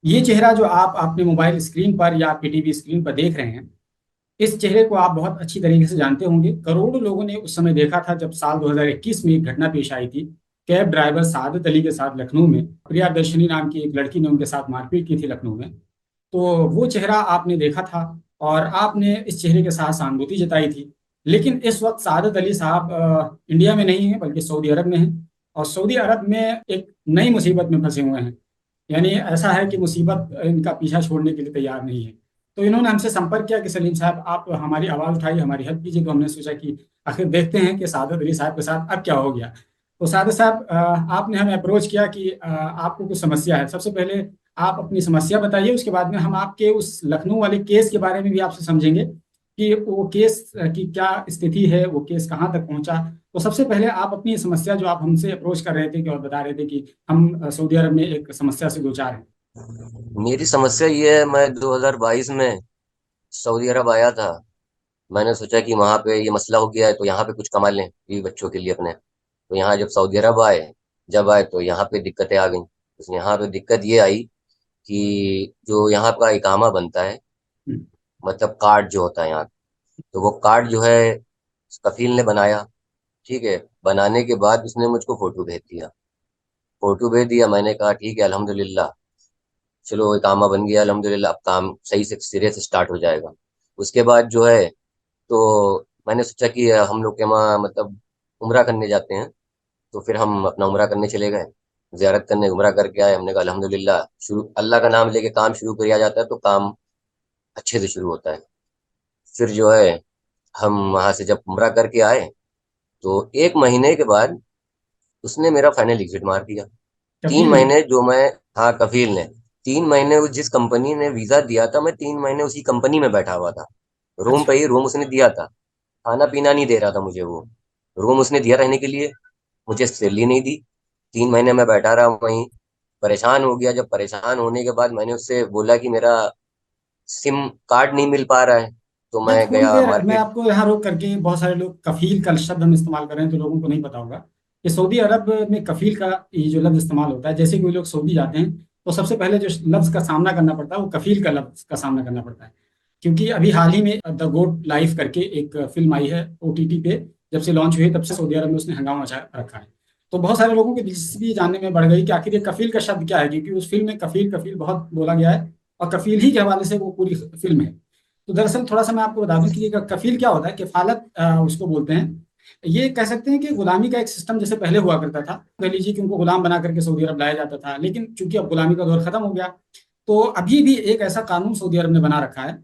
ये चेहरा जो आप अपने मोबाइल स्क्रीन पर या आपके टीवी स्क्रीन पर देख रहे हैं, इस चेहरे को आप बहुत अच्छी तरीके से जानते होंगे। करोड़ों लोगों ने उस समय देखा था जब साल 2021 में एक घटना पेश आई थी। कैब ड्राइवर सादत अली के साथ लखनऊ में प्रिया दर्शनी नाम की एक लड़की ने उनके साथ मारपीट की थी लखनऊ में। तो वो चेहरा आपने देखा था और आपने इस चेहरे के साथ सहानुभूति जताई थी। लेकिन इस वक्त सादत अली साहब इंडिया में नहीं है बल्कि सऊदी अरब में हैं। और सऊदी अरब में एक नई मुसीबत में फंसे हुए हैं। यानी ऐसा है कि मुसीबत इनका पीछा छोड़ने के लिए तैयार नहीं है। तो इन्होंने हमसे संपर्क किया कि सलीम साहब आप हमारी आवाज़ उठाई, हमारी हेल्प कीजिए। तो हमने सोचा कि आखिर देखते हैं कि सादत अली साहब के साथ अब क्या हो गया। तो सादत साहब आपने हमें अप्रोच किया कि आपको कुछ समस्या है। सबसे पहले आप अपनी समस्या बताइए, उसके बाद में हम आपके उस लखनऊ वाले केस के बारे में भी आपसे समझेंगे कि वो केस की क्या स्थिति है, वो केस कहाँ तक पहुंचा। तो सबसे पहले आप अपनी समस्या जो आप हमसे अप्रोच कर रहे थे कि और बता रहे थे कि हम सऊदी अरब में एक समस्या से दो चार हैं। मेरी समस्या ये है, मैं 2022 में सऊदी अरब आया था। मैंने सोचा कि वहां पे ये मसला हो गया है तो यहाँ पे कुछ कमा लें बीवी बच्चों के लिए अपने। तो यहाँ जब सऊदी अरब आए, जब आए तो यहाँ पे दिक्कतें आ गई। तो यहाँ पे दिक्कत ये आई कि जो यहाँ का इकामा बनता है, हम्म। मतलब कार्ड जो होता है यहाँ, तो वो कार्ड जो है कफील ने बनाया। ठीक है, बनाने के बाद उसने मुझको फोटो भेज दिया। फोटो भेज दिया, मैंने कहा ठीक है अल्हम्दुलिल्लाह, चलो इकामा बन गया अल्हम्दुलिल्लाह, अब काम सही से सिरे से स्टार्ट हो जाएगा। उसके बाद जो है, तो मैंने सोचा कि हम लोग के वहाँ मतलब उम्रा करने जाते हैं। तो फिर हम अपना उम्रा करने चले गए, जियारत करने उम्रा करके आए। हमने कहा अल्हम्दुलिल्लाह, शुरू अल्लाह का नाम लेके काम शुरू किया जाता है तो काम अच्छे से शुरू होता है। फिर जो है, हम वहां से जब उम्रा करके आए तो 1 महीने के बाद उसने मेरा फाइनल एग्जिट मार दिया। तीन कफील ने? महीने जो मैं, हाँ कफील ने 3 महीने जिस कंपनी ने वीजा दिया था, मैं 3 महीने उसी कंपनी में बैठा हुआ था। रूम अच्छा। पे ही रूम उसने दिया था, खाना पीना नहीं दे रहा था मुझे वो। रूम उसने दिया रहने के लिए, मुझे सैलरी नहीं दी। 3 महीने मैं बैठा रहा वहीं, परेशान हो गया। जब परेशान होने के बाद मैंने उससे बोला कि मेरा सिम कार्ड नहीं मिल पा रहा है, तो मैं मैं थोड़ी गया देर मैं मार्केट। आपको यहाँ रोक करके, बहुत सारे लोग कफील का शब्द हम इस्तेमाल कर रहे हैं तो लोगों को नहीं पता होगा कि सऊदी अरब में कफील का ये जो लफ्ज इस्तेमाल होता है। जैसे कोई लोग सऊदी जाते हैं तो सबसे पहले जो लफ्ज का सामना करना पड़ता है वो कफील का लफ्ज का सामना करना पड़ता है। क्योंकि अभी हाल ही में द गोट लाइफ करके एक फिल्म आई है ओटीटी पे। जब से लॉन्च हुई है तब से सऊदी अरब में उसने हंगामा मचा रखा है। तो बहुत सारे लोगों की दिलचस्पी जानने में बढ़ गई कि आखिर ये कफील का शब्द क्या है, क्योंकि उस फिल्म में कफील कफील बहुत बोला गया है और कफील ही के हवाले से वो पूरी फिल्म है। तो दरअसल थोड़ा सा मैं आपको बता दूं कि ये कफील क्या होता है। किफालत उसको बोलते हैं। ये कह सकते हैं कि गुलामी का एक सिस्टम जैसे पहले हुआ करता था, कह लीजिए कि उनको गुलाम बना करके सऊदी अरब लाया जाता था। लेकिन चूंकि अब गुलामी का दौर खत्म हो गया, तो अभी भी एक ऐसा कानून सऊदी अरब ने बना रखा है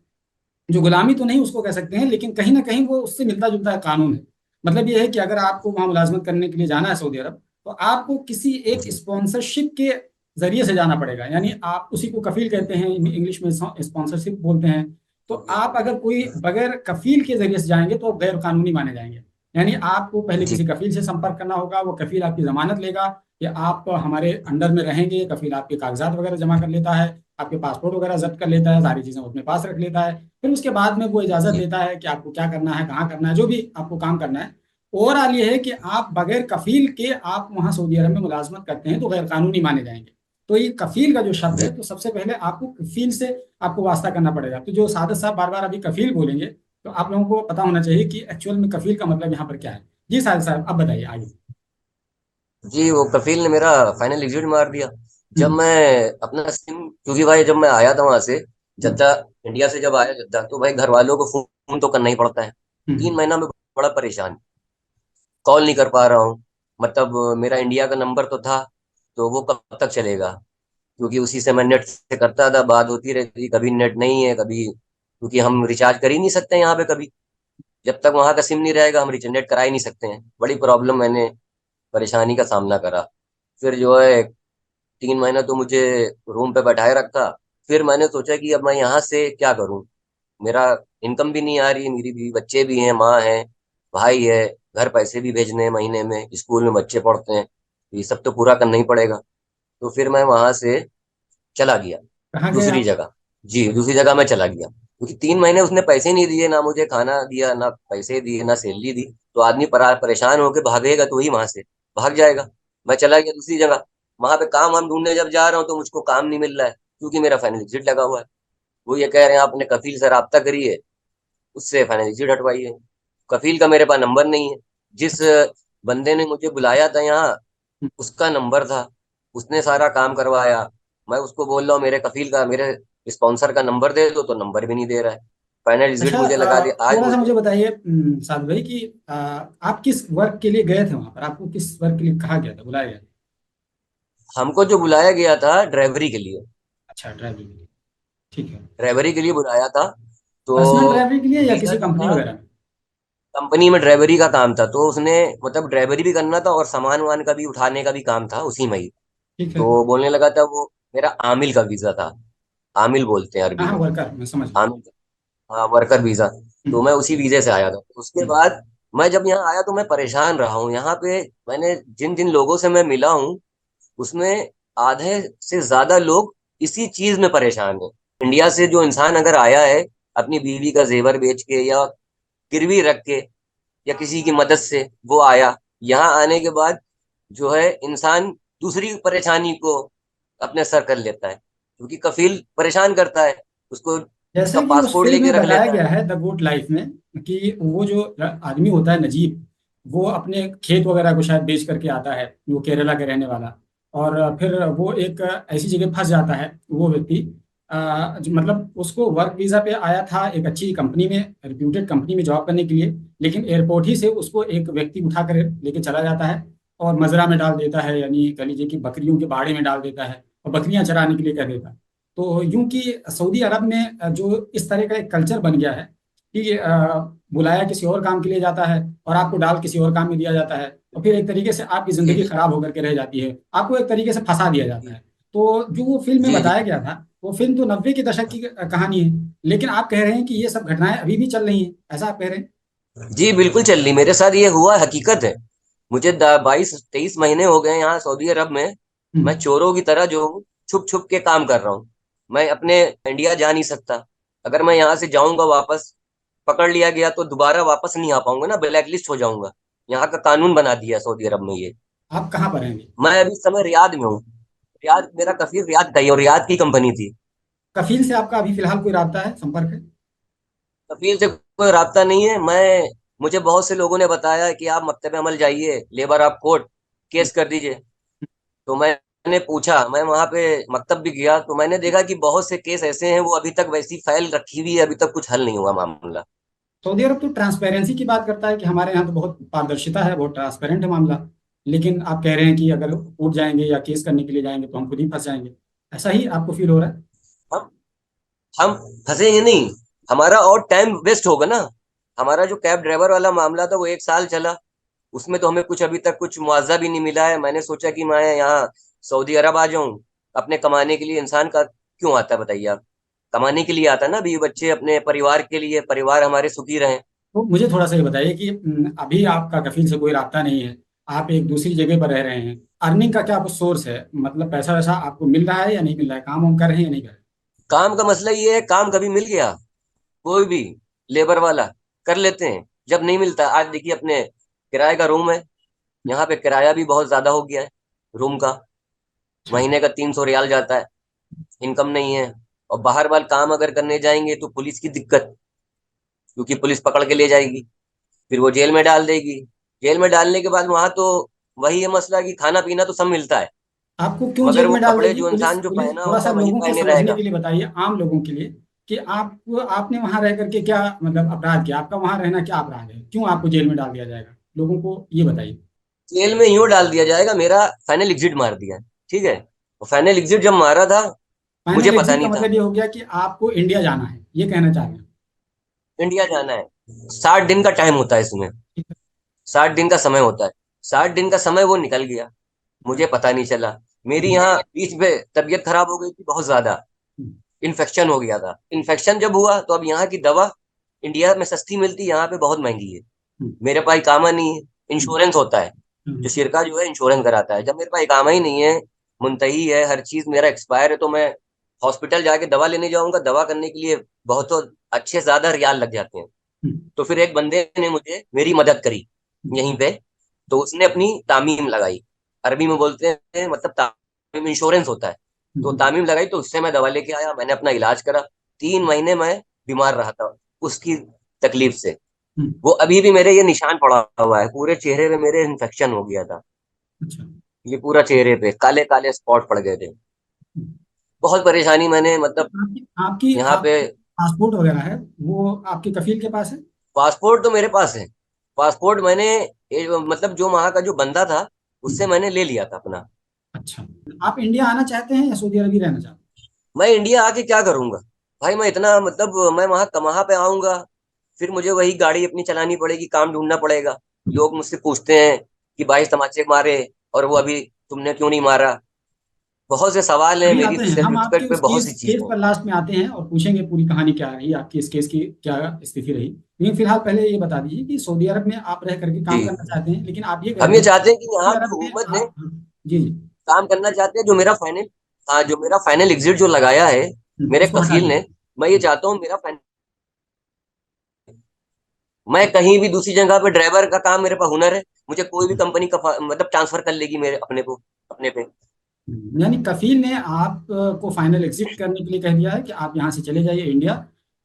जो गुलामी तो नहीं उसको कह सकते हैं, लेकिन कहीं ना कहीं वो उससे मिलता जुलता कानून है। मतलब ये है कि अगर आपको वहां मुलाजमत करने के लिए जाना है सऊदी अरब, तो आपको किसी एक जी स्पॉन्सरशिप के जरिए से जाना पड़ेगा। यानी आप उसी को कफील कहते हैं, इंग्लिश में स्पॉन्सरशिप बोलते हैं। तो आप अगर कोई बगैर कफील के जरिए से जाएंगे तो गैर कानूनी माने जाएंगे। यानी आपको पहले जी किसी कफील से संपर्क करना होगा, वो कफील आपकी जमानत लेगा कि आप हमारे अंडर में रहेंगे। कफील आपके कागजात वगैरह जमा कर लेता है, आपके पासपोर्ट वगैरह जब्त कर लेता है, सारी चीजें वो अपने पास रख लेता है। फिर उसके बाद में वो इजाजत जी देता है कि आपको क्या करना है, कहाँ करना है, जो भी आपको काम करना है। ओवरऑल ये है कि आप बगैर कफील के आप वहां सऊदी अरब में मुलाजमत करते हैं तो गैर कानूनी माने जाएंगे। तो ये कफील का जो शब्द जी है, तो सबसे पहले आपको कफील से आपको वास्ता करना पड़ेगा। तो जो सादत साहब बार बार अभी कफील बोलेंगे, तो आप लोगों को पता होना चाहिए कि एक्चुअल में कफील का मतलब यहाँ पर क्या है। जी सादत साहब अब बताइए आगे। जी वो कफील ने मेरा फाइनल एग्जिट मार दिया। जब हम्म। मैं अपना सिम, क्योंकि भाई जब मैं आया था वहां से हम्म। जद्दा, इंडिया से जब आया जद्दा, तो भाई घर वालों को फोन तो करना ही पड़ता है। तीन हम्म। महीना में बड़ा परेशान, कॉल नहीं कर पा रहा हूँ। मतलब मेरा इंडिया का नंबर तो था, तो वो कब तक चलेगा, क्योंकि उसी से मैं नेट से करता था, बात होती रहती, कभी नेट नहीं है कभी, क्योंकि हम रिचार्ज कर ही नहीं सकते यहाँ पे कभी। जब तक वहां का सिम नहीं रहेगा हम रिचार्ज नेट करा ही नहीं सकते हैं। बड़ी प्रॉब्लम, मैंने परेशानी का सामना करा। फिर जो है 3 महीना तो मुझे रूम पे बैठाए रखा। फिर मैंने सोचा कि अब मैं यहाँ से क्या करूँ, मेरा इनकम भी नहीं आ रही, मेरी बीवी बच्चे भी हैं, माँ है, भाई है, घर पैसे भी भेजने हैं महीने में, स्कूल में बच्चे पढ़ते हैं, ये सब तो पूरा करना ही पड़ेगा। तो फिर मैं वहां से चला गया कहाँ गए दूसरी आप? जगह। जी दूसरी जगह मैं चला गया, क्योंकि 3 महीने उसने पैसे नहीं दिए, ना मुझे खाना दिया, ना पैसे दिए, ना सैलरी दी। तो आदमी परेशान होके भागेगा तो ही वहां से भाग जाएगा। मैं चला गया दूसरी जगह। वहां पे काम हम ढूंढने जब जा रहा हूँ तो मुझको काम नहीं मिल रहा है, क्योंकि मेरा फाइनल एग्जिट लगा हुआ है। वो ये कह रहे हैं आपने कफील से राब्ता करिए, उससे फाइनल एग्जिट हटवाइए। कफील का मेरे पास नंबर नहीं है। जिस अच्छा। बंदे ने मुझे बुलाया था यहाँ, हम्म। उसका नंबर था, उसने सारा काम करवाया। मैं उसको बोल रहा हूँ मेरे कफील का, मेरे स्पॉन्सर का नंबर दे दो, तो नंबर भी नहीं दे रहा है। फाइनल एग्जिट अच्छा, मुझे लगा दिया आज थोड़ा सा मुझे मुझे। बताइए साद भाई कि आप किस वर्क के लिए गए थे वहां पर, आपको किस वर्क के लिए कहा गया था, बुलाया गया था? हमको जो बुलाया गया था ड्राइवरी के लिए, अच्छा, ड्राइविंग के लिए। ठीक है। ड्राइवरी के लिए बुलाया था। तो पर्सनल ड्राइविंग के लिए या वीजा किसी जो कंपनी था, वगैरह में? कंपनी में ड्राइवरी का काम था, तो उसने मतलब ड्राइवरी भी करना था और सामान वामान का भी उठाने का भी काम था उसी में ही। ठीक है। तो बोलने लगा था वो मेरा आमिल का वीजा था। आमिल बोलते हैं हाँ अरबी हाँ, में। वर्कर, मैं समझ गया। आमिल, हाँ, वर्कर वीजा। तो हम्म। मैं उसी वीजे से आया था। उसके हम्म। बाद मैं जब यहाँ आया तो मैं परेशान रहा हूँ यहाँ पे। मैंने जिन जिन लोगों से मैं मिला हूँ, उसमें आधे से ज्यादा लोग इसी चीज में परेशान है। इंडिया से जो इंसान अगर आया है अपनी बीवी का जेवर बेच के या गिरवी रख के या किसी की मदद से वो आया, यहाँ आने के बाद जो है इंसान दूसरी परेशानी को अपने सर कर लेता है, क्योंकि कफील परेशान करता है उसको, उसका जैसे कि उस पासपोर्ट फिल्म लेके में रख बताया लेता है। गया है द गुड लाइफ में, कि वो जो आदमी होता है नजीब, वो अपने खेत वगैरह को शायद बेच करके आता है, वो केरला के रहने वाला। और फिर वो एक ऐसी जगह फंस जाता है वो व्यक्ति, मतलब उसको वर्क वीजा पे आया था एक अच्छी कंपनी में, रिप्यूटेड कंपनी में जॉब करने के लिए। लेकिन एयरपोर्ट ही से उसको एक व्यक्ति उठा कर लेके चला जाता है और मजरा में डाल देता है, यानी कह लीजिए कि बकरियों के बाड़े में डाल देता है और बकरियां चराने के लिए कह देता है। तो यूं कि सऊदी अरब में जो इस तरह का एक कल्चर बन गया है कि बुलाया किसी और काम के लिए जाता है और आपको डाल किसी और काम में दिया जाता है, और फिर एक तरीके से आपकी जी जिंदगी जी खराब होकर के रह जाती है, आपको एक तरीके से फंसा दिया जाता जी है। तो जो वो फिल्म में जी बताया जी गया था, वो फिल्म तो 90 के दशक की कहानी है, लेकिन आप कह रहे हैं कि ये सब घटनाएं अभी भी चल रही हैं, ऐसा आप कह रहे हैं? जी, बिल्कुल चल रही, मेरे साथ ये हुआ, हकीकत है। मुझे 22-23 महीने हो गए यहाँ सऊदी अरब में। मैं हम्म। चोरों की तरह जो हूँ छुप छुप के काम कर रहा हूँ। मैं अपने इंडिया जा नहीं सकता। अगर मैं यहाँ से जाऊंगा वापस, पकड़ लिया गया तो दोबारा वापस नहीं आ पाऊंगा ना, ब्लैक लिस्ट हो जाऊंगा। यहाँ का कानून बना दिया है सऊदी अरब में ये। आप कहाँ पर हैं अभी? मैं अभी इस समय रियाद में हूँ। रियाद, मेरा कफील रियाद का ही और रियाद की कंपनी थी। कफील से आपका अभी फिलहाल कोई राब्ता है, संपर्क है? कफील से कोई राब्ता नहीं है। मुझे बहुत से लोगों ने बताया कि आप मकतब अमल जाइए, labour of court hmm. Case कर दीजिए। तो मैंने पूछा, मैं वहां पे मकतब भी गया, तो मैंने देखा कि बहुत से केस ऐसे हैं वो अभी तक वैसी फाइल रखी हुई है, अभी तक कुछ हल नहीं हुआ मामला। सऊदी अरब तो ट्रांसपेरेंसी की बात करता है कि हमारे यहाँ तो बहुत पारदर्शिता है, बहुत ट्रांसपेरेंट है मामला। लेकिन आप कह रहे हैं कि अगर कोर्ट जाएंगे या केस करने के लिए जाएंगे तो हम खुद ही फंस जाएंगे, ऐसा ही आपको फील हो रहा है? हम हम फंसेंगे नहीं, हमारा और टाइम वेस्ट होगा ना। हमारा जो कैब ड्राइवर वाला मामला था वो 1 साल चला, उसमें तो हमें कुछ अभी तक कुछ मुआवजा भी नहीं मिला है। मैंने सोचा कि मैं यहाँ सऊदी अरब आ जाऊं अपने कमाने के लिए। इंसान का क्यों आता है बताइए आप? कमाने के लिए आता है ना, बीवी बच्चे अपने परिवार के लिए, परिवार हमारे सुखी रहे। तो मुझे थोड़ा सा ये बताइए कि अभी आपका कफील से कोई राब्ता नहीं है, आप एक दूसरी जगह पर रह रहे हैं, अर्निंग का क्या आपको सोर्स है, मतलब पैसा वैसा आपको मिल रहा है या नहीं मिल रहा है, काम वाम कर रहे हैं या नहीं कर रहे काम का मसला ये है, काम कभी मिल गया, कोई भी लेबर वाला कर लेते हैं। जब नहीं मिलता, आज देखिए अपने किराए का रूम है, यहाँ पे किराया भी बहुत ज्यादा हो गया है रूम का। हैं? महीने का 300 रियाल जाता है, इनकम नहीं है। और बाहर बार काम अगर करने जाएंगे तो पुलिस की दिक्कत, क्योंकि पुलिस पकड़ के ले जाएगी, फिर वो जेल में डाल देगी। जेल में डालने के बाद वहां तो वही है मसला कि खाना पीना तो सब मिलता है, आपको क्यों मगर जेल वो में डाल कपड़े देगी जो पुलिस? इंसान जो पुलिस पहना थोड़ा होता सा है वही लोगों को पहने समझने रहेगा। के लिए बताइए, आम लोगों के लिए, कि आप आपने वहां रह करके क्या मतलब अपराध किया, आपका वहां रहना क्या अपराध है, क्यों आपको जेल में डाल दिया जाएगा, लोगों को ये बताइए। जेल में यूं डाल दिया जाएगा, मेरा फाइनल एग्जिट मार दिया है, ठीक है। और फाइनल एग्जिट जब मारा था, मुझे फाइनल पता एग्जिट का नहीं था। मतलब ये हो गया कि आपको इंडिया जाना है, ये कहना चाह रहे हैं? इंडिया जाना है, 60 दिन का टाइम होता है इसमें, ठीक है। 60 दिन का समय होता है। 60 दिन का समय वो निकल गया, मुझे पता नहीं चला। मेरी हम्म। यहाँ बीच में तबीयत खराब हो गई थी बहुत ज्यादा, हम्म। इन्फेक्शन हो गया था। इन्फेक्शन जब हुआ तो अब यहाँ की दवा इंडिया में सस्ती मिलती, यहाँ पे बहुत महंगी है। हम्म। मेरे पास इकामा नहीं है, हम्म। इंश्योरेंस होता है, जो हम्म। सिरका जो है इंश्योरेंस कराता है। जब मेरे पास इकामा ही नहीं है, मुंतही है, हर चीज मेरा एक्सपायर है, तो मैं हॉस्पिटल जाके दवा लेने जाऊंगा, दवा करने के लिए बहुत तो अच्छे ज्यादा रियाल लग जाते हैं। हम्म। तो फिर एक बंदे ने मुझे मेरी मदद करी हम्म। यहीं पे। तो उसने अपनी तामीम लगाई, अरबी में बोलते हैं मतलब तामीम, इंश्योरेंस होता है। तो तामीम लगाई, तो उससे मैं दवा लेके आया, मैंने अपना इलाज करा। 3 महीने मैं बीमार रहा था उसकी तकलीफ से। हम्म, वो अभी भी मेरे ये निशान पड़ा हुआ है, पूरे चेहरे पे मेरे इन्फेक्शन हो गया था। अच्छा। ये पूरा चेहरे पे काले काले स्पॉट पड़ गए थे। हम्म। बहुत परेशानी मैंने, मतलब आपकी आपकी यहाँ पे। आपकी पासपोर्ट वगैरह है वो आपके कफील के पास है? पासपोर्ट तो मेरे पास है। पासपोर्ट मैंने मतलब जो वहां का जो बंदा था, उससे हम्म, मैंने ले लिया था अपना। अच्छा। आप इंडिया आना चाहते हैं या सऊदी अरब ही रहना चाहते मैं इंडिया आके क्या करूंगा भाई? मैं इतना, मतलब मैं वहां कहाँ पे आऊंगा? फिर मुझे वही गाड़ी अपनी चलानी पड़ेगी, काम ढूंढना पड़ेगा। लोग मुझसे पूछते हैं कि भाई तमाचे मारे, और वो अभी तुमने क्यों नहीं मारा? बहुत से सवाल हैं? हैं, अभी मेरी आते हैं, सेल्फ हम आपके रिस्पेक्ट पे उस बहुत केस सी केस चीजें हैं। पर लास्ट में आते हैं और पूछेंगे पूरी कहानी क्या रही, आपकी इस केस की क्या स्थिति रही। लेकिन फिलहाल पहले ये बता दीजिए कि सऊदी अरब में आप रह करके जी, काम करना चाहते हैं, लेकिन आप ये कह हम रहे ये हैं चाहते हैं कि सऊदी यहाँ की अरब में हुकूमत ने आप। जी जी। काम करना चाहते हैं। जो मेरा फाइनल, हाँ, जो मेरा फाइनल एग्जिट जो लगाया है मेरे उसको हटा कफील दीजिए। ने, मैं ये चाहता हूँ मेरा फाइनल, मैं कहीं भी दूसरी जगह पे ड्राइवर का काम, मेरे पास हुनर है, मुझे कोई भी कंपनी का मतलब ट्रांसफर कर लेगी मेरे अपने को, अपने पे। यानी कफील ने आप को फाइनल एग्जिट करने के लिए कह दिया है कि आप यहाँ से चले जाइए इंडिया।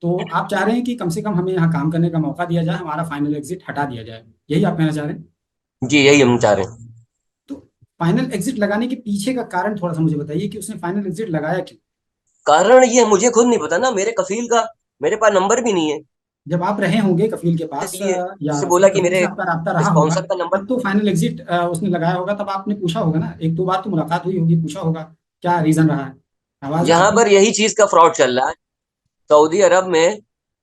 तो आप चाह रहे हैं कि कम से कम हमें यहाँ काम करने का मौका दिया जाए, हमारा फाइनल एग्जिट हटा दिया जाए, यही आप कहना चाह रहे हैं? जी, यही हम चाह रहे हैं। तो फाइनल एग्जिट लगाने के पीछे का कारण थोड़ा सा मुझे बताइए कि उसने फाइनल एग्जिट लगाया क्यों? कारण ये मुझे खुद नहीं पता ना, मेरे कफील का मेरे पास नंबर भी नहीं है। जब आप रहे होंगे कफील के पास इसलिए या उससे उसके बोला कि कफील से मेरे आपका राब्ता रहा होगा, स्पॉन्सर का नंबर। तब तो फाइनल एग्जिट उसने लगाया होगा, तब आपने पूछा होगा ना, एक दो बार तो मुलाकात हुई होगी, पूछा होगा क्या रीजन रहा है। आवाज यहाँ आपकी। पर यही चीज का फ्रॉड चल रहा है। सऊदी अरब में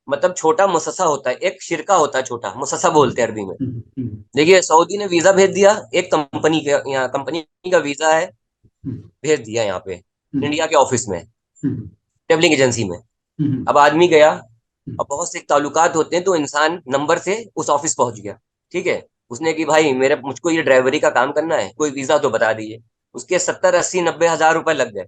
मतलब छोटा मुसस्सा होता है, एक शिरका होता है, छोटा मुसस्सा हम्म, बोलते हैं अरबी में। हम्म, देखिए, सऊदी ने वीजा भेज दिया, एक कंपनी के यहाँ, कंपनी का वीजा है, हम्म, भेज दिया यहाँ पे हम्म, इंडिया के ऑफिस में, हम्म, ट्रेवलिंग एजेंसी में। हम्म, अब आदमी गया, हम्म, अब बहुत से ताल्लुकात होते हैं, तो इंसान नंबर से उस ऑफिस पहुंच गया। ठीक है, उसने कि भाई मेरे मुझको ये ड्राइवरी का काम करना है, कोई वीजा तो बता दीजिए। उसके 70 80 90 हजार रुपए लग गए।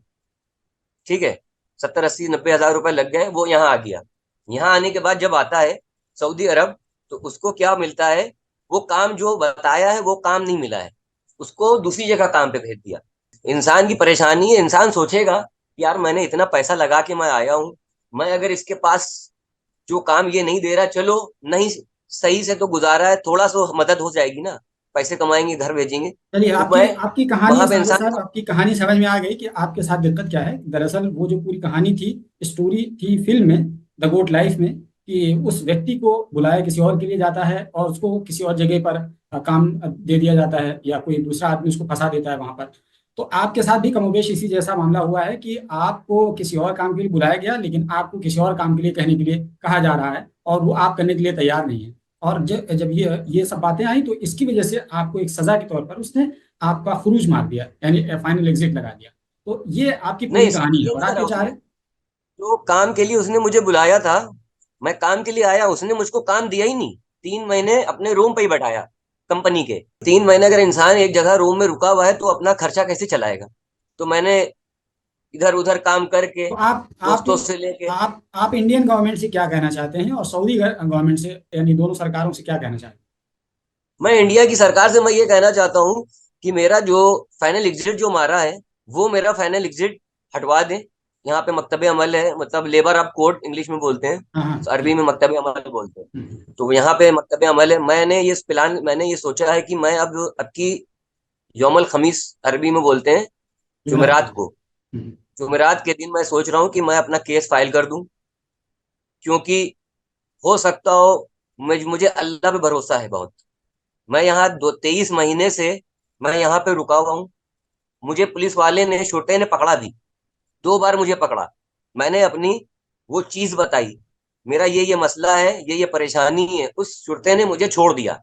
ठीक है, 70 80 90 हजार रुपए लग गए, वो यहाँ आ गया। यहाँ आने के बाद जब आता है सऊदी अरब, तो उसको क्या मिलता है? वो काम जो बताया है वो काम नहीं मिला है, उसको दूसरी जगह काम पे भेज दिया। इंसान की परेशानी है, इंसान सोचेगा यार मैंने इतना पैसा लगा के मैं आया हूँ, मैं अगर इसके पास जो काम ये नहीं दे रहा, चलो नहीं सही से तो गुजारा है, थोड़ा सा मदद हो जाएगी ना, पैसे कमाएंगे, घर भेजेंगे। चलिए, तो आपकी मैं आपकी कहानी वहां पे साजिद इंसान साहब, को। आपकी कहानी समझ में आ गई कि आपके साथ दिक्कत क्या है। दरअसल वो जो पूरी कहानी थी, स्टोरी थी फिल्म में, द गोट लाइफ में, कि उस व्यक्ति को बुलाया किसी और के लिए जाता है और उसको किसी और जगह पर काम दे दिया जाता है, या कोई दूसरा आदमी उसको फंसा देता है वहां पर। तो आपके साथ भी कमोबेश इसी जैसा मामला हुआ है कि आपको किसी और काम के लिए बुलाया गया, लेकिन आपको किसी और काम के लिए कहने के लिए कहा जा रहा है और वो आप करने के लिए तैयार नहीं है। और जब जब ये सब बातें आई तो इसकी वजह से आपको एक सजा के तौर पर उसने आपका खुरूज मार दिया, यानी फाइनल एग्जिट लगा दिया। तो ये आपकी नहीं, पूरी सर कहानी है ये और नहीं आप करा ये चाह उसने। रहे हैं। जो काम के लिए उसने मुझे बुलाया था, मैं काम के लिए आया, उसने मुझको काम दिया ही नहीं। 3 महीने अपने रूम पे ही बैठाया कंपनी के। 3 महीने अगर इंसान एक जगह रूम में रुका हुआ है तो अपना खर्चा कैसे चलाएगा? तो मैंने इधर उधर काम करके, तो आप दोस्तों से लेके। आप इंडियन गवर्नमेंट से क्या कहना चाहते हैं और सऊदी गवर्नमेंट से, यानी दोनों सरकारों से क्या कहना चाहते मैं इंडिया की सरकार से मैं ये कहना चाहता हूँ कि मेरा जो फाइनल एग्जिट जो मारा है, वो मेरा फाइनल एग्जिट हटवा दें। यहाँ पे मकतबे अमल है, मतलब लेबर ऑफ कोर्ट इंग्लिश में बोलते हैं, हैं? हाँ हाँ, तो अरबी ठीक। में मकतबे अमल बोलते हैं। हम्म, तो यहाँ पे मकतबे अमल है। मैंने ये सोचा है कि मैं अब की यौमल खमीस, अरबी में बोलते हैं जुमेरात को। जुमेरात को, हम्म, जुमेरात के दिन मैं सोच रहा हूँ कि मैं अपना केस फाइल कर दूं। क्योंकि हो सकता हो, मुझे अल्लाह पे भरोसा है बहुत। मैं यहाँ 23 महीने से मैं यहाँ पे रुका हुआ हूँ। मुझे पुलिस वाले ने, छोटे ने पकड़ा भी, 2 बार मुझे पकड़ा। मैंने अपनी वो चीज बताई, मेरा ये मसला है, ये परेशानी है, उस छुट्टे ने मुझे छोड़ दिया।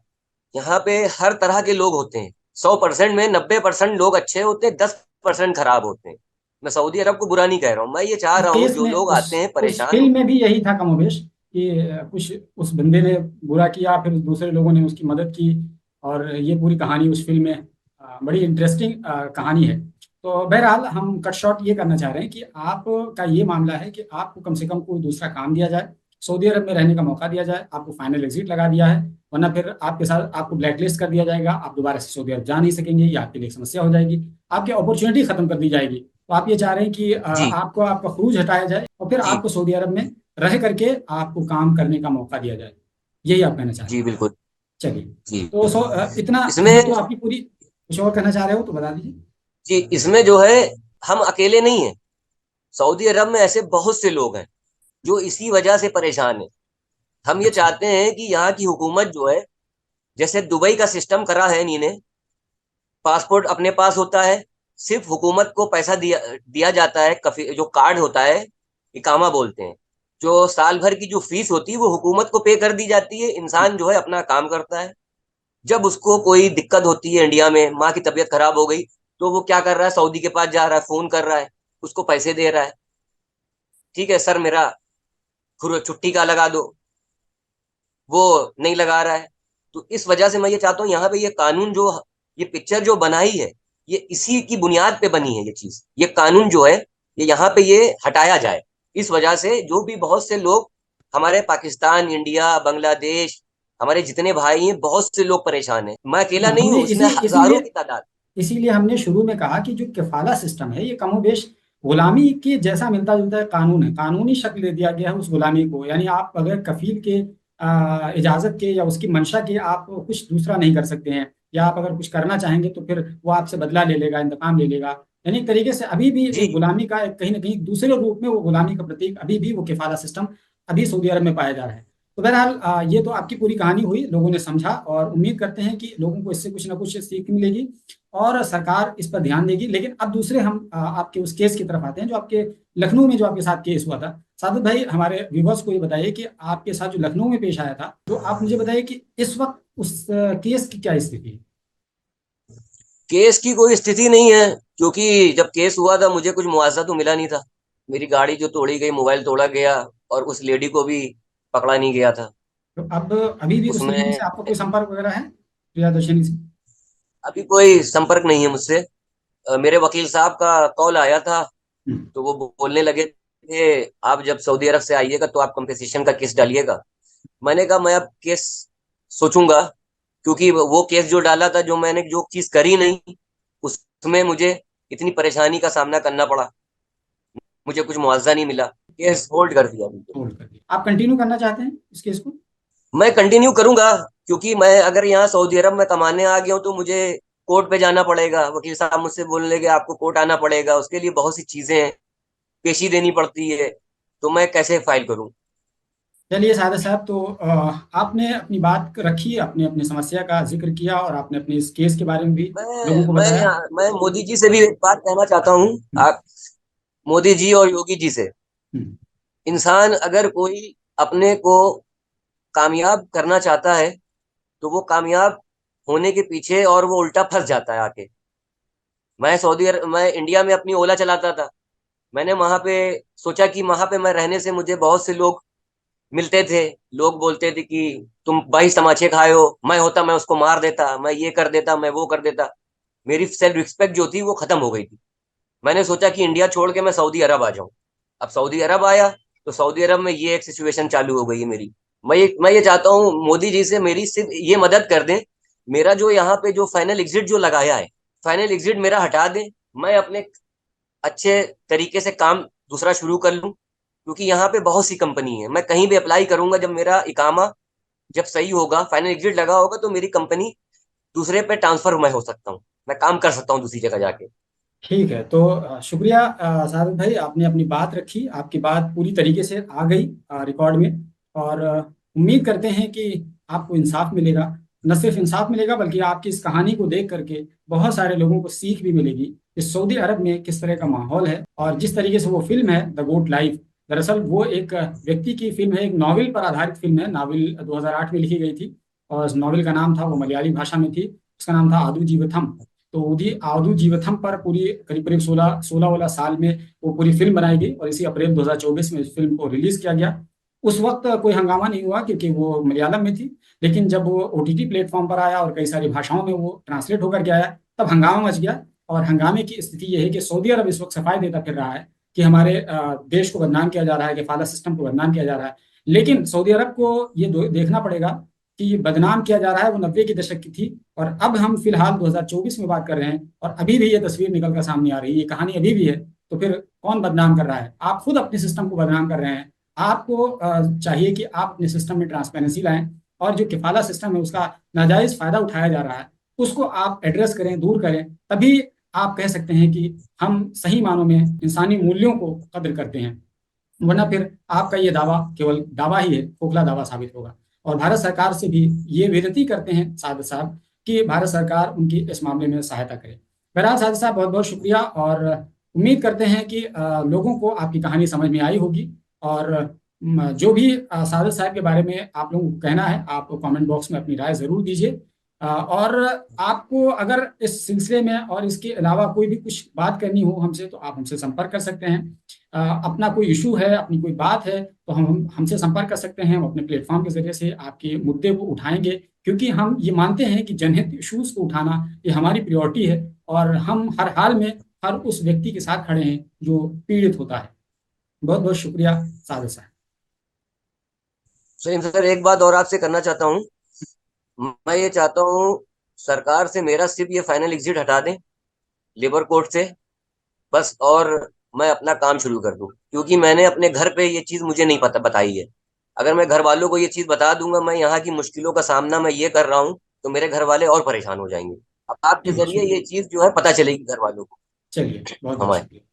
यहाँ पे हर तरह के लोग होते हैं, 100% में 90% लोग अच्छे होते हैं, 10% खराब होते हैं। मैं सऊदी अरब को बुरा नहीं कह रहा हूँ, मैं ये चाह उस रहा हूँ केस जो में, लोग आते हैं उस परेशान फिल्म हो। में भी यही था कमोबेश कि कुछ उस बंदे ने बुरा किया, फिर दूसरे लोगों ने उसकी मदद की, और ये पूरी कहानी उस फिल्म में बड़ी इंटरेस्टिंग कहानी है। तो बहरहाल हम कट शॉर्ट ये करना चाह रहे हैं कि आपका ये मामला है कि आपको कम से कम कोई दूसरा काम दिया जाए, सऊदी अरब में रहने का मौका दिया जाए, आपको फाइनल एग्जिट लगा दिया है, वरना फिर आपके साथ आपको ब्लैकलिस्ट कर दिया जाएगा, आप दोबारा से सऊदी अरब जा नहीं सकेंगे, ये आपके लिए एक समस्या हो जाएगी, आपकी अपॉर्चुनिटी खत्म कर दी जाएगी। तो आप ये चाह रहे हैं कि जी आपको आपका खरूज हटाया जाए और फिर जी आपको सऊदी अरब में रह करके आपको काम करने का मौका दिया जाए, यही आप कहना चाह रहे जी हैं। बिल्कुल। चलिए, जी तो इतना ये इसमें तो आपकी पूरी, कुछ और कहना चाह रहे हो तो बता दीजिए। जी इसमें जो है, हम अकेले नहीं हैं। सऊदी अरब में ऐसे बहुत से लोग हैं जो इसी वजह से परेशान हैं। हम ये अच्छा। चाहते हैं कि यहाँ की हुकूमत जो है, जैसे दुबई का सिस्टम करा है इन्होंने, पासपोर्ट अपने पास होता है, सिर्फ हुकूमत को पैसा दिया दिया जाता है, कफी जो कार्ड होता है, इकामा बोलते हैं। जो साल भर की जो फीस होती है वो हुकूमत को पे कर दी जाती है, इंसान जो है अपना काम करता है। जब उसको कोई दिक्कत होती है, इंडिया में माँ की तबीयत खराब हो गई, तो वो क्या कर रहा है, सऊदी के पास जा रहा है, फोन कर रहा है, उसको पैसे दे रहा है, ठीक है सर मेरा छुट्टी का लगा दो, वो नहीं लगा रहा है। तो इस वजह से मैं ये चाहता हूँ, यहाँ पे ये कानून जो, ये पिक्चर जो बनाई है, ये इसी की बुनियाद पे बनी है। ये चीज, ये कानून जो है, ये यहाँ पे ये हटाया जाए। इस वजह से जो भी बहुत से लोग, हमारे पाकिस्तान, इंडिया, बांग्लादेश, हमारे जितने भाई हैं, बहुत से लोग परेशान हैं। मैं अकेला हाँ, नहीं हमने हूँ, इसमें हजारों की तादाद। इसीलिए हमने शुरू में कहा कि जो किफाला सिस्टम है ये कमोबेश गुलामी के जैसा मिलता जुलता है कानून है, कानूनी शक्ल दे दिया गया है उस गुलामी को। यानी आप अगर कफील के इजाजत के या उसकी मंशा के आप कुछ दूसरा नहीं कर सकते हैं, या आप अगर कुछ करना चाहेंगे तो फिर वो आपसे बदला ले लेगा, इंतकाम ले लेगा। यानी एक तरीके से अभी भी जी एक गुलामी का कहीं ना कहीं दूसरे रूप में वो गुलामी का प्रतीक अभी भी वो किफाला सिस्टम अभी सऊदी अरब में पाया जा रहा है। तो बहरहाल ये तो आपकी पूरी कहानी हुई, लोगों ने समझा, और उम्मीद करते हैं कि लोगों को इससे कुछ ना कुछ सीख मिलेगी और सरकार इस पर ध्यान देगी। लेकिन अब दूसरे हम आपके उस केस की तरफ आते हैं जो आपके लखनऊ में जो आपके साथ केस हुआ था। सादत भाई, हमारे व्यूवर्स को ये बताइए कि आपके साथ जो लखनऊ में पेश आया था, तो आप मुझे बताइए कि इस वक्त उस केस की क्या स्थिति है। केस की कोई स्थिति नहीं है, क्योंकि जब केस हुआ था मुझे कुछ मुआवजा तो मिला नहीं था। मेरी गाड़ी जो तोड़ी गई, मोबाइल तोड़ा गया, और उस लेडी को भी पकड़ा नहीं गया था। तो अब अभी भी उस लेडी उसमें से आपका कोई संपर्क वगैरह है, प्रियादर्शनी से? अभी कोई संपर्क नहीं है मुझसे। मेरे वकील साहब का कॉल आया था, हम्म। तो वो बोलने लगे थे, आप जब सऊदी अरब से आइएगा तो आप कंपनसेशन का केस डालिएगा। मैंने कहा मैं अब केस सोचूंगा, क्योंकि वो केस जो डाला था, जो मैंने जो चीज करी नहीं, उसमें मुझे इतनी परेशानी का सामना करना पड़ा, मुझे कुछ मुआवजा नहीं मिला, केस होल्ड कर दिया बिल्कुल। होल्ड कर दिया, आप कंटिन्यू करना चाहते हैं इस केस को? मैं कंटिन्यू करूंगा, क्योंकि मैं अगर यहाँ सऊदी अरब में कमाने आ गया हूँ तो मुझे कोर्ट पे जाना पड़ेगा। वकील साहब मुझसे बोलने लगे आपको कोर्ट आना पड़ेगा, उसके लिए बहुत सी चीजें हैं, पेशी देनी पड़ती है, तो मैं कैसे फाइल करूं। चलिए सादत साहब, तो आपने अपनी बात रखी, अपने अपने समस्या का जिक्र किया और आपने अपने इस केस के बारे में भी लोगों को बताया। मैं मोदी जी से भी एक बात कहना चाहता हूँ। हम्म। आप, मोदी जी और योगी जी से, हम्म। इंसान अगर कोई अपने को कामयाब करना चाहता है, तो वो कामयाब होने के पीछे और वो उल्टा फंस जाता है आके। मैं इंडिया में अपनी ओला चलाता था। मैंने वहां पे सोचा कि वहां पे मैं रहने से मुझे बहुत से लोग मिलते थे। लोग बोलते थे कि तुम 22 तमाचे खाए हो, मैं होता मैं उसको मार देता, मैं ये कर देता, मैं वो कर देता। मेरी सेल्फ रिस्पेक्ट जो थी वो खत्म हो गई थी। मैंने सोचा कि इंडिया छोड़ के मैं सऊदी अरब आ जाऊं। अब सऊदी अरब आया, तो सऊदी अरब में ये एक सिचुएशन चालू हो गई है मेरी। मैं ये चाहता हूँ मोदी जी से मेरी सिर्फ ये मदद कर दें, मेरा जो यहाँ पे जो फाइनल एग्जिट जो लगाया है, फाइनल एग्जिट मेरा हटा दें। मैं अपने अच्छे तरीके से काम दूसरा शुरू कर लूं, क्योंकि यहाँ पे बहुत सी कंपनी है। मैं कहीं भी अप्लाई करूंगा, जब मेरा इकामा जब सही होगा, फाइनल एग्जिट लगा होगा, तो मेरी कंपनी दूसरे पे ट्रांसफर मैं हो सकता हूँ, मैं काम कर सकता हूँ दूसरी जगह जाके। ठीक है, तो शुक्रिया सादत भाई, आपने अपनी बात रखी, आपकी बात पूरी तरीके से आ गई रिकॉर्ड में। और उम्मीद करते हैं कि आपको इंसाफ मिलेगा। न सिर्फ इंसाफ मिलेगा बल्कि आपकी इस कहानी को देख करके बहुत सारे लोगों को सीख भी मिलेगी कि सऊदी अरब में किस तरह का माहौल है और जिस तरीके से वो फिल्म है द गोट लाइफ। दरअसल वो एक व्यक्ति की फिल्म है, एक नॉवेल पर आधारित फिल्म है। नॉवेल 2008 में लिखी गई थी और उस नॉवेल का नाम था, वो मलयाली भाषा में थी, उसका नाम था आदू जीवथम। तो उदी आदू जीवथम पर पूरी करीब करीब 16 साल में वो पूरी फिल्म बनाई गई और इसी अप्रैल 2024 में इस फिल्म को रिलीज किया गया। उस वक्त कोई हंगामा नहीं हुआ क्योंकि वो मलयालम में थी, लेकिन जब वो ओटीटी प्लेटफॉर्म पर आया और कई सारी भाषाओं में वो ट्रांसलेट होकर के आया, तब हंगामा मच गया। और हंगामे की स्थिति यह है कि सऊदी अरब इस वक्त सफाई देता फिर रहा है कि हमारे देश को बदनाम किया जा रहा है, किफाला सिस्टम को बदनाम किया जा रहा है। लेकिन सऊदी अरब को ये देखना पड़ेगा कि ये बदनाम किया जा रहा है वो 90 के दशक की थी, और अब हम फिलहाल 2024 में बात कर रहे हैं और अभी भी ये तस्वीर निकल कर सामने आ रही है, ये कहानी अभी भी है। तो फिर कौन बदनाम कर रहा है? आप खुद अपने सिस्टम को बदनाम कर रहे हैं। आपको चाहिए कि आप अपने सिस्टम में ट्रांसपेरेंसी लाएं, और जो किफ़ाला सिस्टम है उसका नाजायज़ फ़ायदा उठाया जा रहा है उसको आप एड्रेस करें, दूर करें, तभी आप कह सकते हैं कि हम सही मानों में इंसानी मूल्यों को कदर करते हैं। वरना फिर आपका ये दावा केवल दावा ही है, खोखला दावा साबित होगा। और भारत सरकार से भी ये विनती करते हैं साद साहब कि भारत सरकार उनकी इस मामले में सहायता करे। बहरहाल साद साहब, बहुत बहुत शुक्रिया, और उम्मीद करते हैं कि लोगों को आपकी कहानी समझ में आई होगी। और जो भी साद साहब के बारे में आप लोगों को कहना है, आप कमेंट बॉक्स में अपनी राय ज़रूर दीजिए। और आपको अगर इस सिलसिले में और इसके अलावा कोई भी कुछ बात करनी हो हमसे, तो आप हमसे संपर्क कर सकते हैं। अपना कोई इशू है, अपनी कोई बात है, तो हम हमसे संपर्क कर सकते हैं। हम अपने प्लेटफॉर्म के ज़रिए से आपके मुद्दे को उठाएंगे, क्योंकि हम ये मानते हैं कि जनहित इश्यूज़ को उठाना ये हमारी प्रायोरिटी है, और हम हर हाल में हर उस व्यक्ति के साथ खड़े हैं जो पीड़ित होता है। बहुत बहुत शुक्रिया सादर साहब। सही सर, एक बात और आपसे करना चाहता हूँ। मैं ये चाहता हूँ सरकार से मेरा सिर्फ ये फाइनल एग्जिट हटा दें लेबर कोर्ट से, बस, और मैं अपना काम शुरू कर दूं, क्योंकि मैंने अपने घर पे ये चीज मुझे नहीं पता बताई है। अगर मैं घर वालों को ये चीज बता दूंगा मैं यहाँ की मुश्किलों का सामना मैं ये कर रहा हूँ, तो मेरे घर वाले और परेशान हो जाएंगे। अब आपके ठीक है, जरिए ये शुक्रिया। चीज जो है पता चलेगी घर वालों को चलिए, बहुत बहुत हमारे। शुक्रिया।